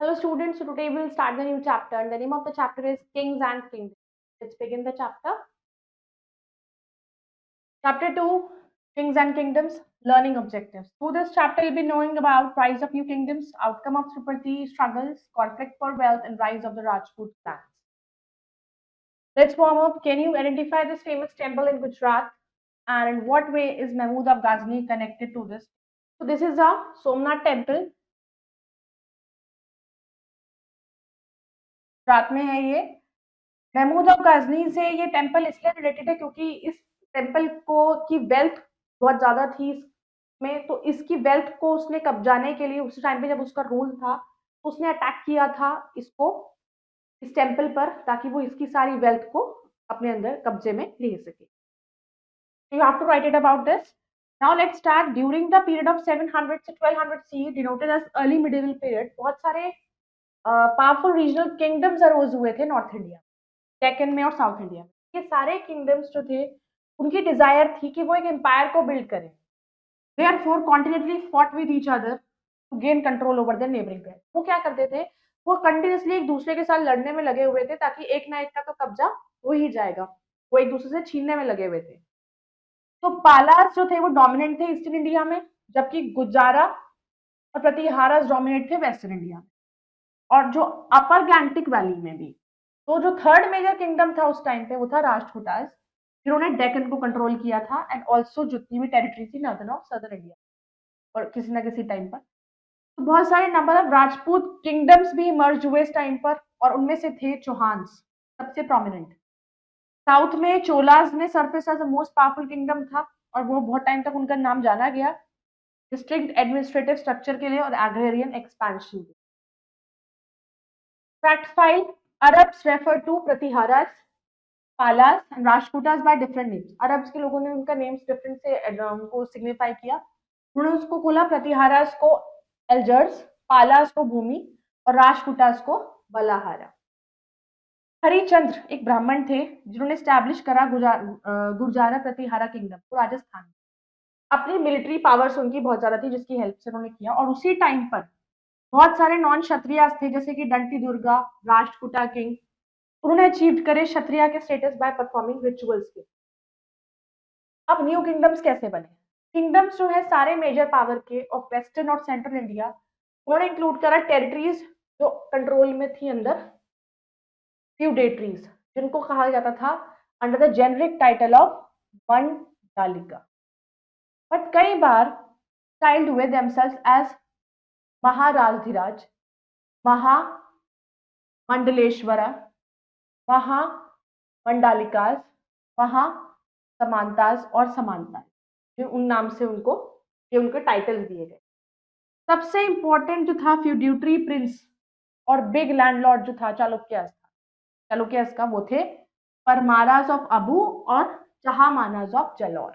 Hello students, so today we'll start the new chapter and the name of the chapter is Kings and Kingdoms. Let's begin the chapter. Chapter 2, Kings and Kingdoms, Learning Objectives. Through this chapter, you'll be knowing about rise of new kingdoms, outcome of Tripurti struggles, conflict for wealth, and rise of the Rajput clans. Let's warm up. Can you identify this famous temple in Gujarat? And in what way is Mahmud of Ghazni connected to this? So this is a Somnath temple. Gujarat में है ये. Mahmood of Ghazni से ये temple इसलिए related है क्योंकि इस temple को की वेल्थ बहुत ज्यादा थी इसमें, तो इसकी वेल्थ को उसने कब्जाने के लिए उस टाइम पे जब उसका रूल था उसने अटैक किया था इसको, इस टेम्पल पर, ताकि वो इसकी सारी वेल्थ को अपने अंदर कब्जे में ले सके. You have to write it about this. Now let's start. During the period of 700 से 1200 C denoted as early medieval period, बहुत सारे पावरफुल रीजनल किंगडम्स अरोज हुए थे नॉर्थ इंडिया, डेक्कन में और साउथ इंडिया में. ये सारे किंगडम्स जो थे उनकी डिजायर थी कि वो एक एम्पायर को बिल्ड करें. Therefore continentally fought with each other to gain control over their neighbouring belt. वो क्या करते थे, वो कंटिन्यूसली एक दूसरे के साथ लड़ने में लगे हुए थे ताकि एक ना एक का तो कब्जा हो ही जाएगा. वो एक दूसरे से छीनने में लगे हुए थे. तो पालास जो थे वो डोमिनेंट थे ईस्टर्न इंडिया में, जबकि गुजारा और प्रतिहारास डोमिनेट थे वेस्टर्न इंडिया में और जो अपर गैंगटिक वैली में भी. तो जो थर्ड मेजर किंगडम था उस टाइम पे वो था राष्ट्रकूटास, जिन्होंने डेक्कन को कंट्रोल किया था एंड ऑल्सो जितनी भी टेरिटरी थी नॉर्दर्न ऑफ सदर्न इंडिया और किसी ना किसी टाइम पर. तो बहुत सारे नंबर ऑफ राजपूत किंगडम्स भी इमर्ज हुए इस टाइम पर और उनमें से थे चौहान्स सबसे प्रोमिनेंट. साउथ में चोलास ने surface as the most powerful kingdom था और वो बहुत टाइम तक उनका नाम जाना गया डिस्ट्रिक्ट एडमिनिस्ट्रेटिव स्ट्रक्चर के लिए और agrarian expansion. Fact file. Arabs refer to Pratiharas, Palas and Rajputas by different names. Arabs के लोगों ने उनका नेम्स डिफरेंट से उनको सिग्निफाई किया. उन्होंने उसको बोला प्रतिहारास को एल्जर्स, पालास को भूमि और राजपुटास को बलाहारा. हरिचंद्र एक ब्राह्मण थे जिन्होंने स्टैब्लिश करा गुर्जारा प्रतिहारा किंगडम को राजस्थान में. अपनी मिलिट्री पावर्स उनकी बहुत ज्यादा थी जिसकी हेल्प से उन्होंने किया. और उसी टाइम पर बहुत सारे नॉन क्षत्रिय थे जैसे कि डंटी दुर्गा, राष्ट्रकूटा किंग, उन्होंने अचीव करे क्षत्रिय के स्टेटस बाय परफॉर्मिंग रिचुअल्स के. अब न्यू किंगडम्स कैसे बने? किंगडम्स जो है सारे मेजर पावर के ऑफ वेस्टर्न और सेंट्रल इंडिया, उन्होंने इंक्लूड करा टेरिटरीज जो कंट्रोल में थी अंदर फ्यूडेटरीज, जिनको कहा जाता था under the generic title of Mandalika. But कई बार स्टाइल्ड हुए देमसेल्व्स एज महाराजधिराज, महामंडलेश्वरा, महामंडालिकास, महासमांतास और समांतास, जो उन नाम से उनको ये उनके टाइटल्स दिए गए. सबसे इंपॉर्टेंट जो था फ्यूड्यूटरी प्रिंस और बिग लैंडलॉर्ड जो था चालुक्यास का, वो थे परमारास ऑफ अबू और चहामानास ऑफ जलौर.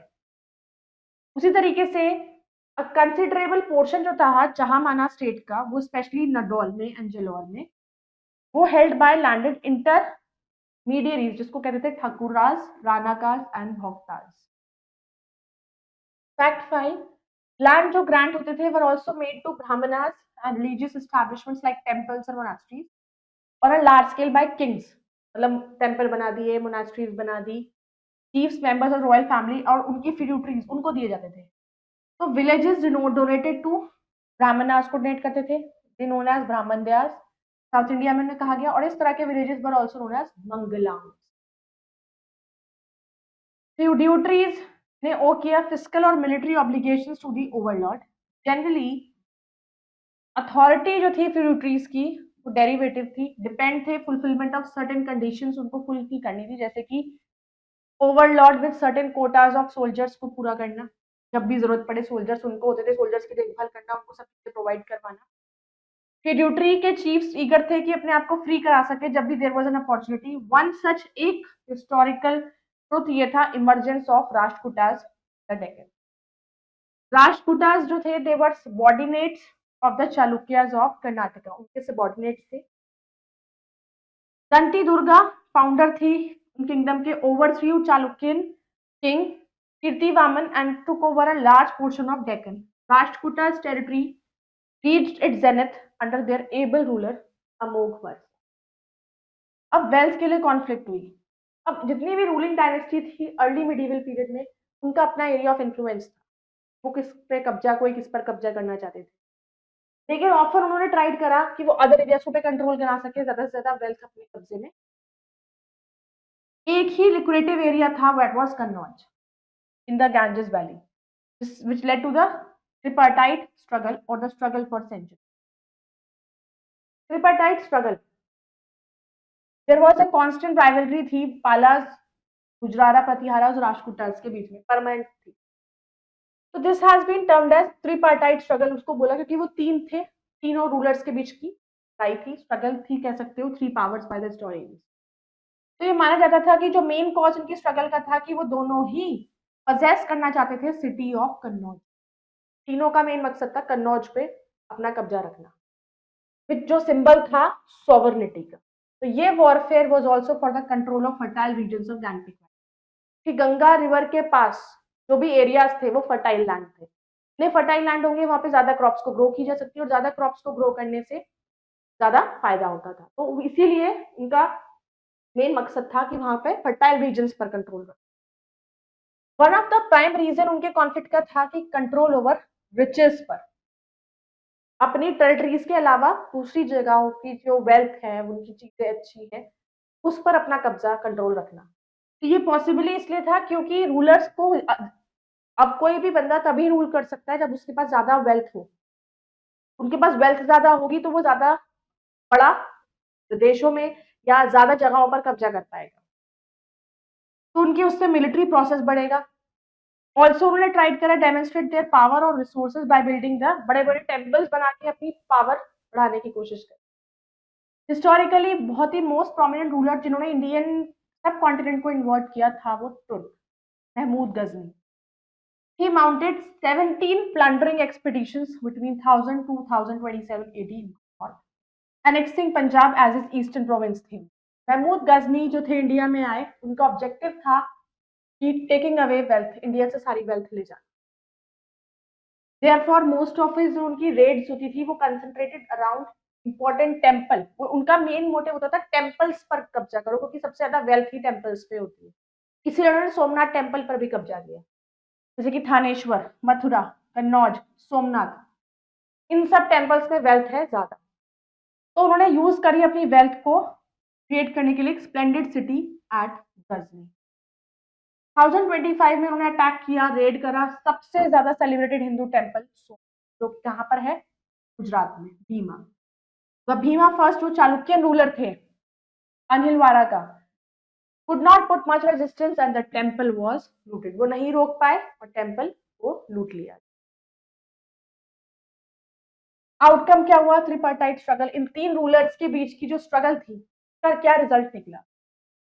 उसी तरीके से कंसिडरेबल पोर्शन जो था चहामाना स्टेट का, वो स्पेशली नडौल में एंड जलौर में, वो हेल्ड बाय लैंडेड इंटरमीडिएरीज जिसको कहते थे Thakuras, Ranakas and Bhoktas. Fact 5. Land जो ग्रांट होते थे were also made to Brahmanas and religious establishments like temples और मोनास्ट्रीज और a large scale by kings. मतलब टेंपल बना दिए, मोनास्ट्रीज बना दी, chiefs members of royal family और उनकी फ्यूड्यूटरीज उनको दिए जाते थे. तो विलेजेस डोनेटेड टू ब्राह्मणास को डोनेट करते थे, दे नोन एज ब्राह्मण दयास, साउथ इंडिया में कहा गया. और इस तरह के villages were also known as Mangalam. Feudatories ने ओ किया फिजिकल और military obligations to the overlord. Generally authority जो थी फ्यूड्यूटरीज की वो डेरिवेटिव थी, डिपेंड थे फुलफिलमेंट ऑफ सर्टेन कंडीशंस उनको फुलफिल करनी थी, जैसे कि overlord with certain quotas of soldiers को पूरा करना, जब भी जरूरत पड़े सोल्जर्स उनको होते थे, सोल्जर्स की देखभाल करना, उनको सब चीजें प्रोवाइड करवाना. फ्यूड्यूटरी के चीफ्स ईगर थे कि अपने आप को फ्री करा सके जब भी there was an opportunity. One such एक हिस्टोरिकल ट्रुथ ये था emergence of Rashtrakutas the Deccan. Rashtrakutas जो थे they were subordinates of the Chalukyas of Karnataka, उनके सबऑर्डिनेट्स थे. दंती दुर्गा फाउंडर थी किंगडम के, overthrew Chalukyan king Kirtivarman and took over a large portion of Deccan. Rashtrakutas territory reached its zenith under their able ruler Amoghavars. अब wealth के लिए conflict हुई। अब जितनी भी रूलिंग डायनेस्टी थी अर्ली मिडिवल पीरियड में, उनका अपना एरिया ऑफ इन्फ्लुएंस था, वो किस पे कब्जा, कोई किस पर कब्जा करना चाहते थे। लेकिन ऑफर उन्होंने ट्राइड करा कि वो अदर एरियाज पे कंट्रोल करा सके, ज्यादा से ज्यादा वेल्थ अपने कब्जे में। एक ही लिक्विडेटिव एरिया था, that was Kannauj in the Ganges valley, which led to the tripartite struggle or the struggle for centuries. Tripartite struggle. There was a constant rivalry थी पालास, गुजरारा, प्रतिहारास और राजपूतास के बीच में, परमानेंट थी। तो this has been termed as tripartite struggle, उसको बोला क्योंकि वो तीन थे, तीनों रूलर्स के बीच की लड़ाई थी, स्ट्रगल थी, कह सकते हो, three powers by the historians. तो ये माना जाता था कि जो मेन कॉज उनकी स्ट्रगल का था कि वो दोनों ही पजेस करना चाहते थे सिटी ऑफ कन्नौज। तीनों का मेन मकसद था कन्नौज पे अपना कब्जा रखना, विच जो सिंबल था सॉवरनिटी का। तो ये warfare was also for the control of fertile regions of Gangetic valley, कि गंगा रिवर के पास जो भी एरियाज थे वो फर्टाइल लैंड थे। इतने फर्टाइल लैंड होंगे वहां पे ज्यादा क्रॉप्स को ग्रो की जा सकती है, और ज्यादा क्रॉप्स को ग्रो करने से ज्यादा फायदा होता था। तो इसीलिए इनका मेन मकसद था कि वहां पे फर्टाइल रीजन्स पर कंट्रोल रखना। One of the prime reason उनके कॉन्फ्लिक्ट का था कि कंट्रोल ओवर रिचेस पर, अपनी टेरिटरीज के अलावा दूसरी जगहों की जो वेल्थ है, उनकी चीजें अच्छी है, उस पर अपना कब्जा कंट्रोल रखना। तो ये पॉसिबली इसलिए था क्योंकि रूलर्स को, अब कोई भी बंदा तभी रूल कर सकता है जब उसके पास ज्यादा वेल्थ हो। उनके पास वेल्थ ज्यादा होगी तो वो ज्यादा बड़ा देशों में या ज्यादा जगहों पर कब्जा कर पाएगा, तो उनकी उससे मिलिट्री प्रोसेस बढ़ेगा। ऑल्सो उन्होंने ट्राइड करा डेमोन्स्ट्रेट देयर पावर और रिसोर्सेज बाय बिल्डिंग द बड़े बड़े टेम्पल्स बना के अपनी पावर बढ़ाने की कोशिश करी। हिस्टोरिकली बहुत ही मोस्ट प्रोमिनेंट रूलर जिन्होंने इंडियन सब कॉन्टिनेंट को इन्वर्ट किया था वो तुर्क Mahmood Ghazni. He mounted 17 plundering expeditions between 1000 to 1027 AD, annexing Punjab as its eastern province थी। महमूद गजनी जो थे इंडिया में आए, उनका ऑब्जेक्टिव था कि टेकिंग अवे वेल्थ, इंडिया से सारी वेल्थ ले जाना। Therefore, most of his जो उनकी रेड्स होती थी वो कंसंट्रेटेड अराउंड इंपॉर्टेंट टेम्पल। उनका मेन मोटिव होता था टेम्पल्स पर कब्जा करो, क्योंकि सबसे ज्यादा वेल्थ ही टेम्पल्स पे होती है। इसीलिए उन्होंने सोमनाथ टेम्पल पर भी कब्जा किया, जैसे कि थानेश्वर, मथुरा, कन्नौज, सोमनाथ, इन सब टेम्पल्स में वेल्थ है ज्यादा। तो उन्होंने यूज करी अपनी वेल्थ को क्रिएट करने के लिए स्प्लेंडेड सिटी एट गजनी। 1025 में उन्होंने अटैक किया, रेड करा सबसे ज्यादा सेलिब्रेटेड हिंदू टेम्पल जो कहां पर है, गुजरात में, भीमा। वह भीमा फर्स्ट जो चालुक्यन रूलर थे अनिलवाड़ा का, could not put much resistance and the temple was looted। वो नहीं रोक पाए और टेम्पल को लूट लिया। आउटकम क्या हुआ, ट्रिपार्टाइट स्ट्रगल। इन तीन रूलर्स के बीच की जो स्ट्रगल थी, उसका क्या रिजल्ट निकला।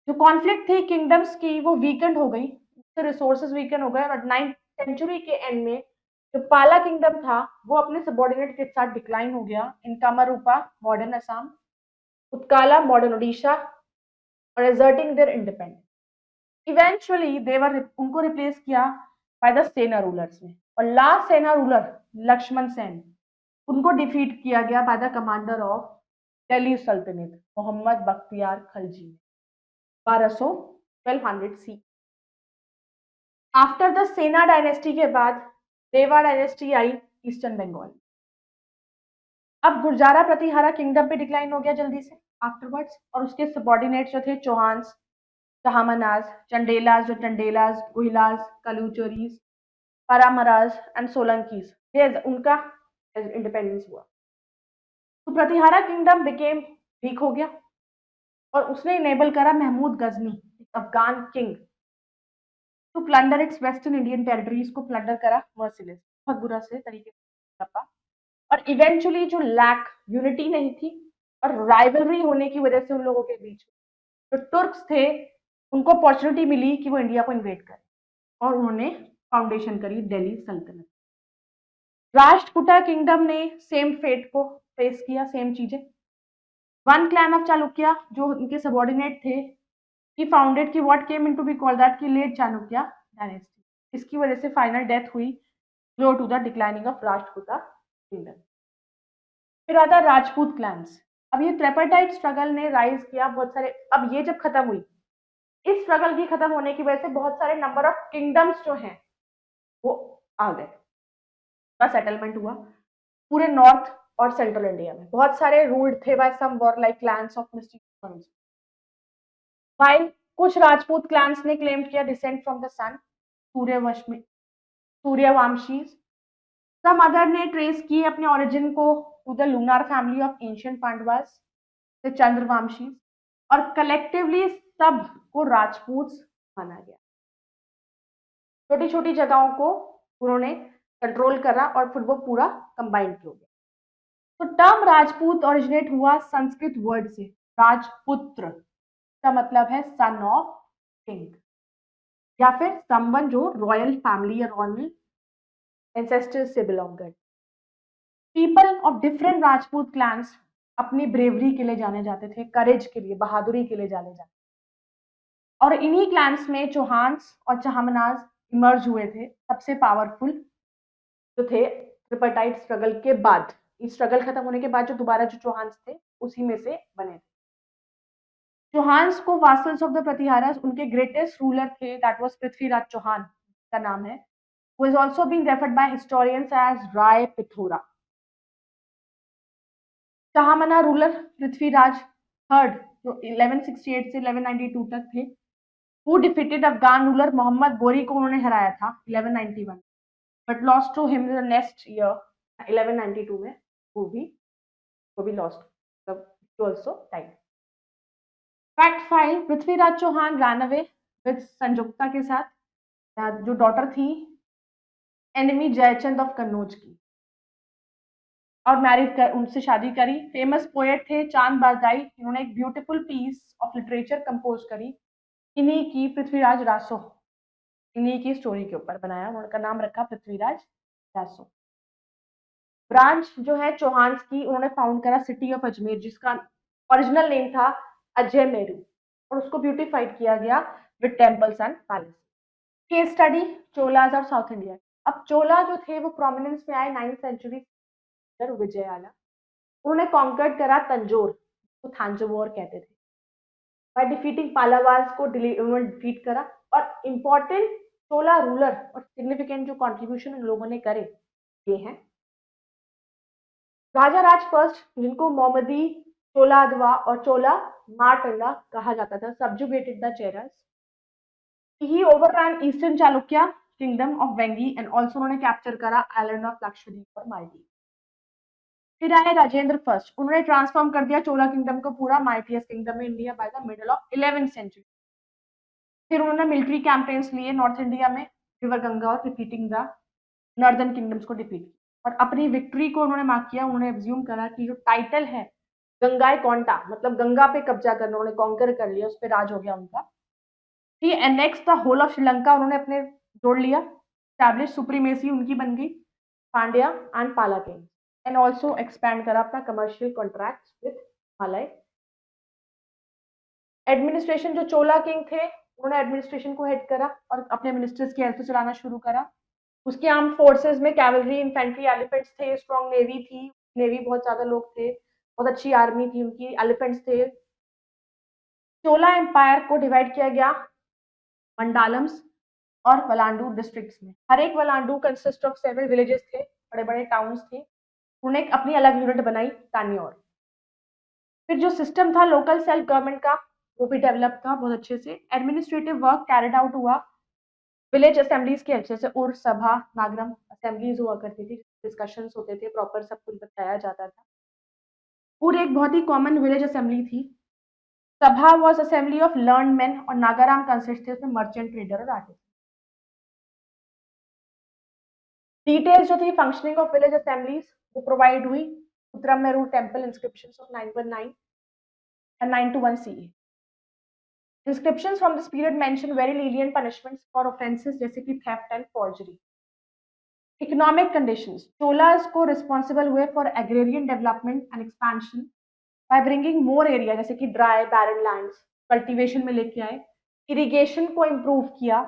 जो कॉन्फ्लिक्ट थी किंगडम्स की वो वीकेंड हो गई, उसके रिसोर्सेज वीकेंड हो गए, और 9th सेंचुरी के एंड में जो पाला किंगडम था वो अपने सबॉर्डिनेट के साथ डिक्लाइन हो गया इन कामरूपा मॉडर्न असम, उत्काला मॉडर्न ओडिशा, और एजर्टिंग देयर इंडिपेंडेंस। इवेंचुअली देवर उनको रिप्लेस किया बाय द सेना रूलर्स में, और लास्ट सेना रूलर लक्ष्मण सेन, उनको डिफीट किया गया by the commander of Delhi सल्तनत मोहम्मद बख्तियार खलजी 1200 सी। आफ्टर द सेना डायनेस्टी के बाद देवा डायनेस्टी आई ईस्टर्न बंगाल। अब गुर्जारा प्रतिहारा किंगडम पे डिक्लाइन हो गया जल्दी से आफ्टरवर्ड्स, और उसके सबॉर्डिनेट्स जो थे चौहान्स, चहामनाज, चंडेलाज जो चंडेलाज, गुहिलाज, कलूचरीज, परामराज एंड सोलंकीज, उनका इंडिपेंडेंस हुआ। तो प्रतिहारा किंगडम बिकेम वीक हो गया, और उसने इनेबल करा Mahmud Ghazni, Afghan king, to plunder its western Indian territories को प्लंडर करा मर्सिलेस, बहुत बुरा से तरीके से। और इवेंचुअली जो लैक यूनिटी नहीं थी और राइवलरी होने की वजह से उन लोगों के बीच जो टुर्क्स थे उनको अपॉर्चुनिटी मिली कि वो इंडिया को इन्वेड करें, और उन्होंने फाउंडेशन करी दिल्ली सल्तनत। राष्ट्रकूटा किंगडम ने सेम फेट को फेस किया, सेम चीजें। वन क्लैन ऑफ चालुक्य जो उनके सबॉर्डिनेट थे, he founded कि what came into be called that कि late चाणक्य डायनेस्टी। इसकी वजह से फाइनल डेथ हुई, close to the declining of Rashtrakuta kingdom. फिर आता है राजपूत क्लैंस। अब ये ट्रिपाइटाइट स्ट्रगल ने राइज किया बहुत सारे, अब ये जब खत्म हुई, इस स्ट्रगल की खत्म होने की वजह से बहुत सारे नंबर ऑफ किंगडम्स जो हैं वो आ गए, का सेटलमेंट हुआ पूरे नॉर्थ और सेंट्रल इंडिया में। बहुत सारे रूल्ड थे by some warlike clans of mysterious, while कुछ राजपूत क्लैंस ने क्लेम किया descent from the sun, Suryavanshi, Suryavanshi. Some other ने ट्रेस किए अपने ओरिजिन को to the lunar family of ancient Pandavas, the Chandravanshi, और कलेक्टिवली सब को राजपूत माना गया। छोटी छोटी जगहों को उन्होंने कंट्रोल करा और फिर वो पूरा कंबाइंड हो गया। तो टर्म राजपूत ओरिजिनेट हुआ संस्कृत वर्ड से राजपुत्र, का मतलब है सन ऑफ किंग, या फिर समवन जो रॉयल फैमिली या रॉयल एंसेस्टर्स से बिलोंग करते। People of different Rajput clans अपनी ब्रेवरी के लिए जाने जाते थे, करेज के लिए, बहादुरी के लिए जाने जाते, और इन्हीं क्लैंस में चौहान्स और चाहमनाज इमर्ज हुए थे, सबसे पावरफुल जो थे ट्रिपाइटाइट स्ट्रगल के बाद। इस स्ट्रगल खत्म होने के बाद जो दोबारा जो चौहान्स थे उसी में से बने थे। चौहान्स को वासल्स ऑफ द प्रतिहारस, उनके ग्रेटेस्ट रूलर थे दैट वाज पृथ्वीराज चौहान का नाम है, who is also being referred by historians as Rai Pithora. Chahamana ruler Prithviraj third जो 1168 से 1192 तक थे, who defeated Afghan ruler Mohammad Ghori को उन्होंने हराया था 1191, but lost to him the next year 1192 में, वो भी lost, मतलब he also died। Fact file, Prithviraj Chauhan ran away with Sanjukta के साथ, जो डॉटर थी एनिमी जयचंद ऑफ कन्नौज की, और मैरिड कर उनसे शादी करी। फेमस पोएट थे चांद बारदाई, इन्होंने एक beautiful piece of literature compose करी इन्हीं की, पृथ्वीराज रासो, इन्हीं की स्टोरी के ऊपर बनाया, उनका नाम रखा पृथ्वीराज रासो। ब्रांच जो है चौहान्स की, उन्होंने फाउंड करा सिटी ऑफ अजमेर, जिसका ओरिजिनल नेम था अजय मेरू, और उसको ब्यूटिफाइड किया गया with temples and palace. Case study Cholas और साउथ इंडिया। अब चोला जो थे वो प्रोमिनेंस में आए 9th सेंचुरी, विजयाला, उन्होंने कॉन्कर्ड करा तंजोर, तो थांजवोर कहते थे, बाय डिफीटिंग पालावास को उन्होंने डिफीट करा। और इंपॉर्टेंट चोला रूलर और सिग्निफिकेंट जो कॉन्ट्रीब्यूशन इन लोगों ने करे ये हैं राजा राज फर्स्ट, जिनको मोहम्मदी चोलादवा और चोला मारटंडा कहा जाता था, subjugated the Cheras। He overran Eastern Chalukya kingdom of Vengi and also उन्होंने कैप्चर करा आइलैंड ऑफ लक्षद्वीप और मालदीव। फिर आए राजेंद्र फर्स्ट, उन्होंने ट्रांसफॉर्म कर दिया चोला किंगडम को पूरा माइटियस्ट किंगडम में India by the middle of 11th century. फिर उन्होंने मिलिट्री कैंपेन्स लिए नॉर्थ इंडिया में, रिवर गंगा और रिपीटिंग द नॉर्दर्न किंगडम्स को डिफीट, और अपनी विक्ट्री को उन्होंने मार्क किया। उन्होंने एज्यूम करा कि जो टाइटल है गंगाई कौंटा, मतलब गंगा पे कब्जा करना, उन्होंने कॉन्कर कर लिया, उस पर राज हो गया उनका। He annex the whole of Sri Lanka, उन्होंने अपने जोड़ लिया, स्टैब्लिश सुप्रीमेसी उनकी बन गई, Pandya and Pala king, and also expand करा अपना commercial contract with Malay. Administration जो चोला किंग थे उन्होंने एडमिनिस्ट्रेशन को हेड करा और अपने मिनिस्टर्स की हेल्प से चलाना शुरू करा। उसके आर्म फोर्सेस में कैवलरी, इन्फेंट्री, एलिफेंट्स थे, स्ट्रॉन्ग नेवी थी, नेवी बहुत ज्यादा लोग थे, बहुत अच्छी आर्मी थी उनकी, एलिफेंट्स थे। चोला एम्पायर को डिवाइड किया गया मंडालम्स और वलांडू डिस्ट्रिक्ट्स में। हर एक वलांडू कंसिस्ट ऑफ सेवरल विलेजेस थे, बड़े बड़े टाउन्स थे, उन्होंने अपनी अलग यूनिट बनाई तानियोर। फिर जो सिस्टम था लोकल सेल्फ गवर्नमेंट का वो भी डेवलप था बहुत अच्छे से। एडमिनिस्ट्रेटिव वर्क कैरिड आउट हुआ विलेज असेंबलीज की हेल्प से, उर सभा नागरम असेंबलीज हुआ करती थी, डिस्कशंस होते थे, प्रॉपर सब कुछ बताया जाता था। उर एक बहुत ही कॉमन विलेज असेंबली थी। सभा was assembly of learn main, और नागाराम कंसिस्ट थे उसमें मर्चेंट, ट्रेडर और आर्टिस्ट। डिटेल्स जो थी फंक्शनिंग ऑफ विलेज असेंबलीज वो प्रोवाइड हुई उत्तरमेरू temple inscriptions of 919 and 921 CE। Inscriptions from this period mention very lenient punishments for offenses जैसे कि theft and forgery। Economic conditions, Cholas को responsible हुए for agrarian development and expansion by bringing more area जैसे कि dry barren lands cultivation में लेके आए, irrigation को improve किया,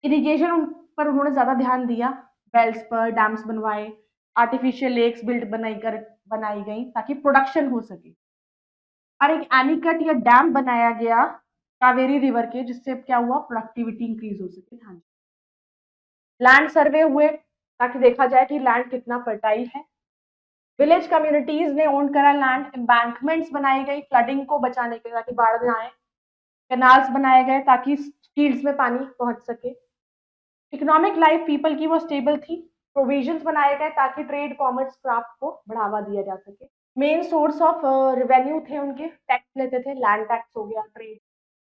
irrigation पर उन्होंने ज्यादा ध्यान दिया, wells पर डैम्स बनवाए, artificial lakes built बनाई कर बनाई गई ताकि प्रोडक्शन हो सके, और एक एनीकट या डैम बनाया गया कावेरी रिवर के, जिससे क्या हुआ, प्रोडक्टिविटी इंक्रीज हो सके। हाँ, लैंड सर्वे हुए ताकि देखा जाए कि लैंड कितना फर्टाइल है। विलेज कम्युनिटीज ने ओन करा लैंड। एम्बैंकमेंट्स बनाई गई फ्लडिंग को बचाने के लिए ताकि बाढ़ ना आए। कैनाल्स बनाए गए ताकि फील्ड्स में पानी पहुंच सके। इकोनॉमिक लाइफ पीपल की वो स्टेबल थी। प्रोविजंस बनाए गए ताकि ट्रेड कॉमर्स क्राफ्ट को बढ़ावा दिया जा सके। मेन सोर्स ऑफ रेवेन्यू थे उनके, टैक्स लेते थे, लैंड टैक्स हो गया, ट्रेड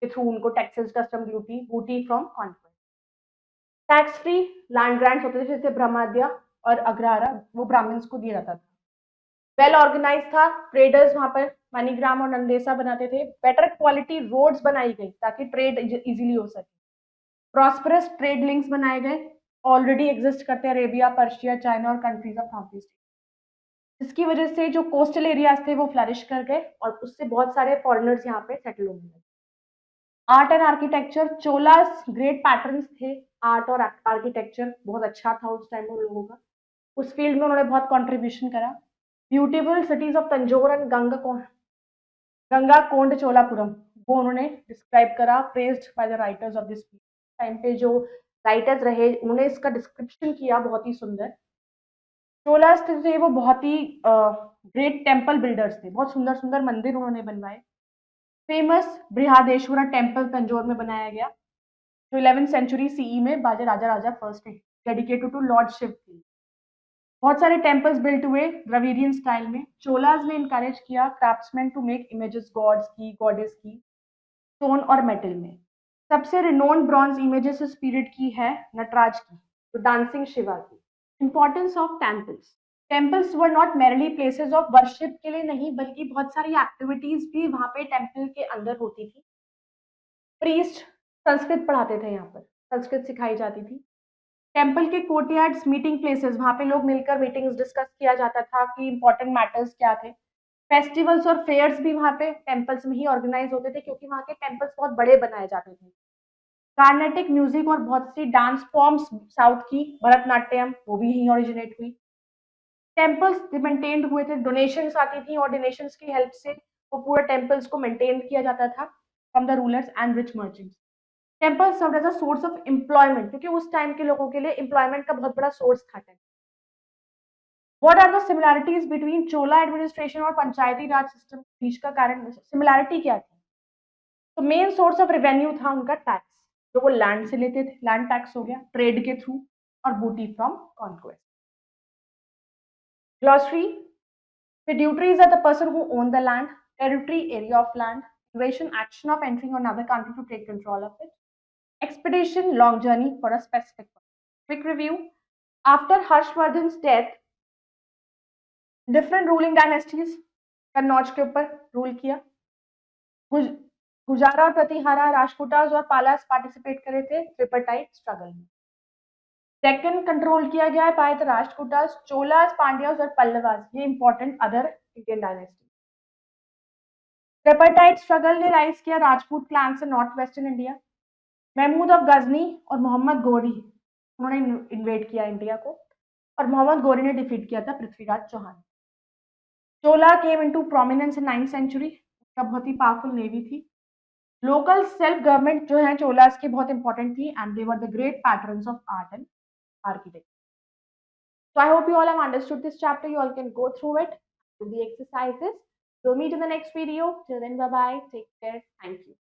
के थ्रू उनको टैक्सेस, कस्टम ड्यूटी, बूटी from conquest. Tax free land grants होते थे जैसे ब्रह्माद्या और अग्रहारा, वो ब्राह्मण्स को दिया जाता था। वेल ऑर्गेनाइज था, ट्रेडर्स वहां पर मनीग्राम और नंदेसा बनाते थे। बेटर क्वालिटी रोड्स बनाई गई ताकि ट्रेड इजीली हो सके। प्रॉस्परस ट्रेड लिंक्स बनाए गए, ऑलरेडी एग्जिस्ट करते हैं अरेबिया, पर्शिया, चाइना और कंट्रीज ऑफ नॉर्थ ईस्ट, जिसकी वजह से जो कोस्टल एरियाज थे वो फ्लरिश कर गए और उससे बहुत सारे फॉरेनर्स यहाँ पे सेटल होने लगे। Art and architecture, Cholas great patterns थे। आर्ट और आर्किटेक्चर बहुत अच्छा था उस टाइम उन लोगों का, उस फील्ड में उन्होंने बहुत कंट्रीब्यूशन करा। Beautiful cities of Tanjore and Gangaikonda Cholapuram, वो उन्होंने डिस्क्राइब करा, praised by the writers of this time पे जो राइटर्स रहे उन्होंने इसका डिस्क्रिप्शन किया बहुत ही सुंदर। चोलास थे वो बहुत ही ग्रेट टेम्पल बिल्डर्स थे, बहुत सुंदर सुंदर मंदिर उन्होंने बनवाए। फेमस बृहदेश्वरा टेम्पल तंजौर में बनाया गया, जो 11वीं सेंचुरी सीई में बाजे राजा राजा फर्स्ट है, डेडिकेटेड टू लॉर्ड शिव थी। बहुत सारे टेम्पल्स बिल्ट हुए द्रविडियन स्टाइल में। चोलाज ने इनकरेज किया craftsman to make images gods की, गॉडेस की, स्टोन और मेटल में। सबसे रिनोन्ड ब्रॉन्ज इमेजेस इस पीरियड की है नटराज की, तो डांसिंग शिवा की। Importance of temples, temples were not merely places of worship के लिए नहीं, बल्कि बहुत सारी एक्टिविटीज भी वहां पे टेम्पल के अंदर होती थी। प्रीस्ट संस्कृत पढ़ाते थे, यहाँ पर संस्कृत सिखाई जाती थी। टेम्पल के कोर्टयार्ड्स मीटिंग प्लेसेस, वहां पे लोग मिलकर मीटिंग्स डिस्कस किया जाता था कि इंपॉर्टेंट मैटर्स क्या थे। फेस्टिवल्स और फेयर्स भी वहां पे टेम्पल्स में ही ऑर्गेनाइज होते थे क्योंकि वहां के टेम्पल्स बहुत बड़े बनाए जाते थे। कार्नेटिक म्यूजिक और बहुत सी डांस फॉर्म्स, साउथ की भरतनाट्यम, वो भी यहीं ओरिजिनेट हुई। टेम्पल्स मेंटेन्ड हुए थे, डोनेशंस आती थी और डोनेशंस की हेल्प से वो पूरे टेम्पल्स को मेंटेन किया जाता था from the rulers and rich merchants. Temple serve as a source of employment, क्योंकि उस टाइम के लोगों के लिए एम्प्लॉयमेंट का बहुत बड़ा सोर्स था। What are the similarities between Chola administration और पंचायती राज सिस्टम के बीच का कारण, सिमिलैरिटी क्या थी? तो मेन सोर्स ऑफ रेवेन्यू था उनका टैक्स, जो वो लैंड से लेते थे, लैंड टैक्स हो गया, ट्रेड के थ्रू, और बूटी from conquest. Glossary, fiduciaries are the person who own the land, territory, area of land, invasion, action of entering another country to take control of it, expedition, long journey for a specific purpose. Quick review. After Harshvardhan's death, different ruling dynasties Kannauj के ऊपर rule किया। गुजारा और प्रतिहारा, राजपूतास और पालास participate करे थे ट्रिपरटाइट struggle में। Deccan control किया गया है बाय द राजपूतास, चोलास, पांड्यास और पल्लवास, ये important other Indian dynasty. Tripartite struggle ने राइज किया राजपूत क्लैन से north western India. Mahmud of Ghazni और मोहम्मद गोरी, उन्होंने इन्वेट किया इंडिया को, और मोहम्मद गोरी ने डिफीट किया था पृथ्वीराज चौहान। चोला केम इनटू प्रोमिनेंस इन 9th सेंचुरी, उसका बहुत ही पावरफुल नेवी थी। लोकल सेल्फ गवर्नमेंट जो है चोलास की बहुत इंपॉर्टेंट थी, and they were the great patterns of art and architecture. So I hope you all have understood this chapter. You all can go through it, do the exercises. We'll meet in the next video. Till then, bye bye. Take care. Thank you.